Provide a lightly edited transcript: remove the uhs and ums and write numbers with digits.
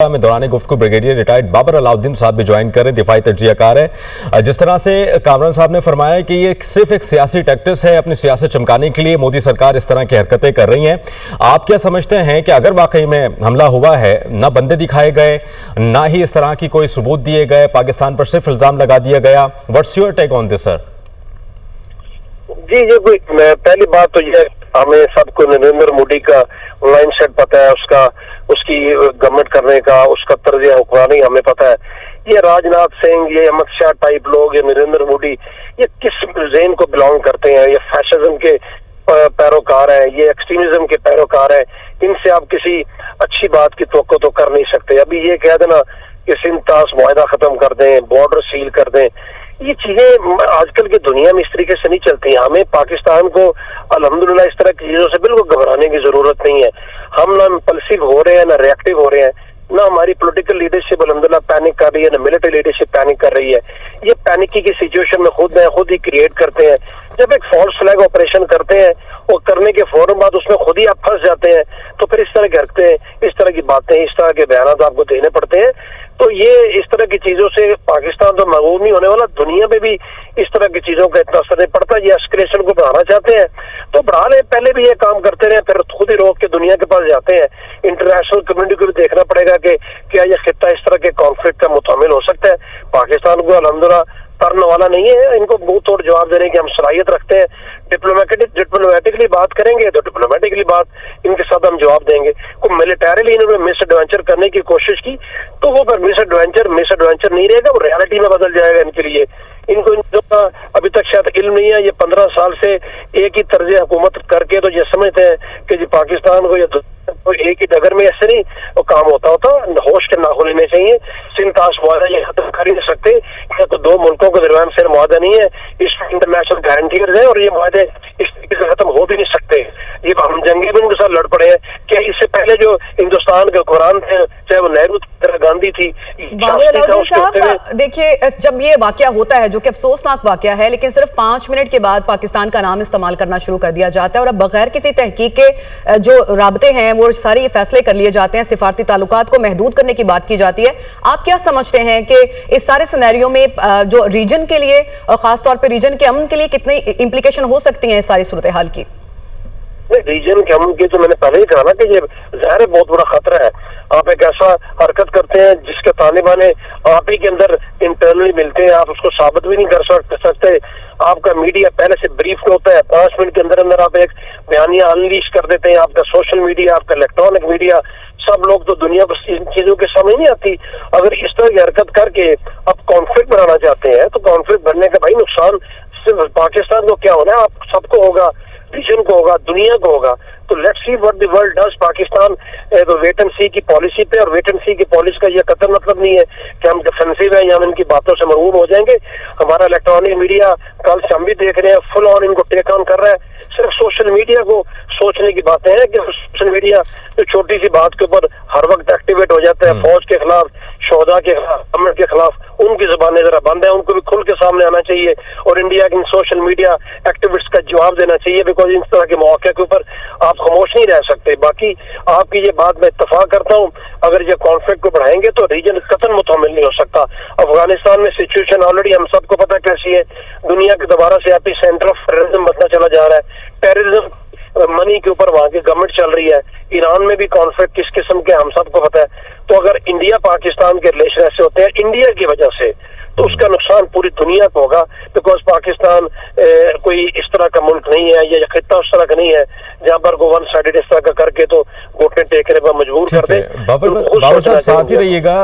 में दौरान गुफ्तगू ब्रिगेडियर रिटायर्ड बाबर अलाउद्दीन साहब भी ज्वाइन कर रहे हैं, दिफाई तजज़ियाकार है। जिस तरह से कामरान साहब ने फरमाया कि ये सिर्फ एक सियासी टैक्टिक्स है, अपनी सियासत चमकाने के लिए मोदी सरकार इस तरह की हरकतें कर रही हैं। आप क्या समझते हैं कि अगर वाकई में हमला हुआ है, ना बंदे दिखाए गए, ना ही इस तरह की कोई सबूत दिए गए, पाकिस्तान पर सिर्फ इल्जाम लगा दिया गया, what's your take on this sir? जी, ये कोई पहली बात तो ये हमें सबको नरेंद्र मोदी का लाइन सेट पता है, उसकी गवर्नमेंट करने का, उसका तर्ज हुक्मरानी हमें पता है। ये राजनाथ सिंह, ये अमित शाह टाइप लोग, ये नरेंद्र मोदी, ये किस जेन को बिलोंग करते हैं? ये फैशिज्म के पैरोकार हैं, ये एक्सट्रीमिज्म के पैरोकार हैं। इनसे आप किसी अच्छी बात की तवक्को तो कर नहीं सकते। अभी ये कह देना कि सिंध ताश मुआहदा खत्म कर दें, बॉर्डर सील कर दें, ये चीजें आजकल की दुनिया में इस तरीके से नहीं चलती। हमें पाकिस्तान को अल्हम्दुलिल्लाह इस तरह की चीजों से बिल्कुल घबराने की जरूरत नहीं है। हम ना इम्पल्सिव हो रहे हैं, ना रिएक्टिव हो रहे हैं, ना हमारी पॉलिटिकल लीडरशिप अल्हम्दुलिल्लाह पैनिक कर रही है, ना मिलिट्री लीडरशिप पैनिक कर रही है। ये पैनिकी की सिचुएशन में खुद ही क्रिएट करते हैं। जब एक फॉल्स फ्लैग ऑपरेशन करते हैं और करने के फौरन बाद उसमें खुद ही आप फंस जाते हैं, तो फिर इस तरह के हरकतें, इस तरह की बातें, इस तरह के बयान आपको देने पड़ते हैं। तो ये इस तरह की चीजों से पाकिस्तान तो मगबूब नहीं होने वाला, दुनिया में भी इस तरह की चीजों का इतना असर नहीं पड़ता। ये एस्केलेशन को बढ़ाना चाहते हैं तो बढ़ा ले, पहले भी ये काम करते रहे, फिर खुद ही रोक के दुनिया के पास जाते हैं। इंटरनेशनल कम्युनिटी को भी देखना पड़ेगा कि क्या ये खित्ता इस तरह के कॉन्फ्लिक्ट का मुतामिल हो सकता है। पाकिस्तान को अल्हम्दुलिल्लाह तरने वाला नहीं है, इनको मुंह तोड़ जवाब देने की हम सलाहियत रखते हैं। डिप्लोमेटिकली बात करेंगे तो डिप्लोमेटिकली बात इनके साथ हम जवाब देंगे। को मिलिटरीली इन्होंने मिस एडवेंचर करने की कोशिश की तो वो फिर मिस एडवेंचर नहीं रहेगा, वो रियलिटी में बदल जाएगा इनके लिए। इनको अभी तक शायद इल्म नहीं है। ये 15 साल से एक ही तर्ज हुकूमत करके तो ये समझते हैं कि जी पाकिस्तान को ये तो एक ही डगर में ऐसे नहीं वो काम होता होश के नाखून लेने चाहिए। सिंध ताश मुआहदा ये खत्म कर ही नहीं सकते। ये तो दो मुल्कों के दरमियान से मुआहदा नहीं है, इसमें इंटरनेशनल गारंटीज है और ये मुआहदे इस तरीके से खत्म हो भी नहीं सकते। ये हम जंगी भी उनके साथ लड़ पड़े हैं। क्या इससे पहले जो हिंदुस्तान के हुक्मरान थे, चाहे वो नेहरू थी, गांधी थी, साहब देखिए, जब ये वाकया होता है जो कि अफसोसनाक वाकया है, लेकिन सिर्फ 5 मिनट के बाद पाकिस्तान का नाम इस्तेमाल करना शुरू कर दिया जाता है और अब बगैर किसी तहकीक के जो राबते हैं वो सारे ये फैसले कर लिए जाते हैं, सिफारती ताल्लुकात को महदूद करने की बात की जाती है। आप क्या समझते हैं कि इस सारे सिनेरियो में जो रीजन के लिए और खासतौर पर रीजन के अमन के लिए कितनी इंप्लीकेशन हो सकती है इस सारी सूरत हाल की? रीजन के अमन की तो मैंने पहले ही कहा ना कि ये ज़ाहिर है बहुत बड़ा खतरा है। आप एक ऐसा हरकत करते हैं जिसके तालिबान आप ही के अंदर इंटरनली मिलते हैं, आप उसको साबित भी नहीं कर सकते। आपका मीडिया पहले से ब्रीफ होता है, 5 मिनट के अंदर अंदर आप एक बयानिया अनलीश कर देते हैं। आपका सोशल मीडिया, आपका इलेक्ट्रॉनिक मीडिया, सब लोग तो दुनिया को इन चीजों के समझ नहीं आती। अगर इस तरह की हरकत करके आप कॉन्फ्लिक्ट बढ़ाना चाहते हैं तो कॉन्फ्लिक्ट बढ़ने का भाई नुकसान सिर्फ पाकिस्तान को क्या होना है, आप सबको होगा, रीजन को होगा, दुनिया को होगा। तो let's see what the world does. Pakistan wait and see की पॉलिसी पे, और वेट एंड सी की पॉलिसी का ये कतई मतलब नहीं है कि हम डिफेंसिव हैं या हम इनकी बातों से मरूब हो जाएंगे। हमारा इलेक्ट्रॉनिक मीडिया कल से हम भी देख रहे हैं फुल ऑन इनको टेक ऑन कर रहा है। सिर्फ सोशल मीडिया को सोचने की बातें हैं कि सोशल मीडिया तो छोटी सी बात के ऊपर हर वक्त एक्टिवेट हो जाता है। फौज के खिलाफ, शोहदा के खिलाफ, गवर्नमेंट के खिलाफ, उनकी जुबानें जरा बंद है, उनको भी खुल के सामने आना चाहिए और इंडिया के सोशल मीडिया एक्टिविस्ट का जवाब देना चाहिए। बिकॉज इन तरह के मौके के ऊपर आप खामोश नहीं रह सकते। बाकी आपकी ये बात मैं इत्तफाक करता हूँ, अगर ये कॉन्फ्लिक्ट को बढ़ाएंगे तो रीजन कतन मुतमिल नहीं हो सकता। अफगानिस्तान में सिचुएशन ऑलरेडी हम सबको पता कैसी है। दुनिया के दोबारा से एपी सेंटर ऑफ टेररिज्म बनता चला जा रहा है। टेररिज्म मनी के ऊपर वहां की गवर्नमेंट चल रही है। ईरान में भी कॉन्फ्लिक्ट किस किस्म के हम सबको पता है। तो अगर इंडिया पाकिस्तान के रिलेशन ऐसे होते हैं इंडिया की वजह से, तो उसका नुकसान पूरी दुनिया को होगा। बिकॉज पाकिस्तान कोई इस तरह का मुल्क नहीं है, ये खित्ता उस तरह का नहीं है जहां पर वन साइडेड इस तरह का करके तो घुटने टेकने पर मजबूर कर दे। बाबर साहब साथ ही रहिएगा।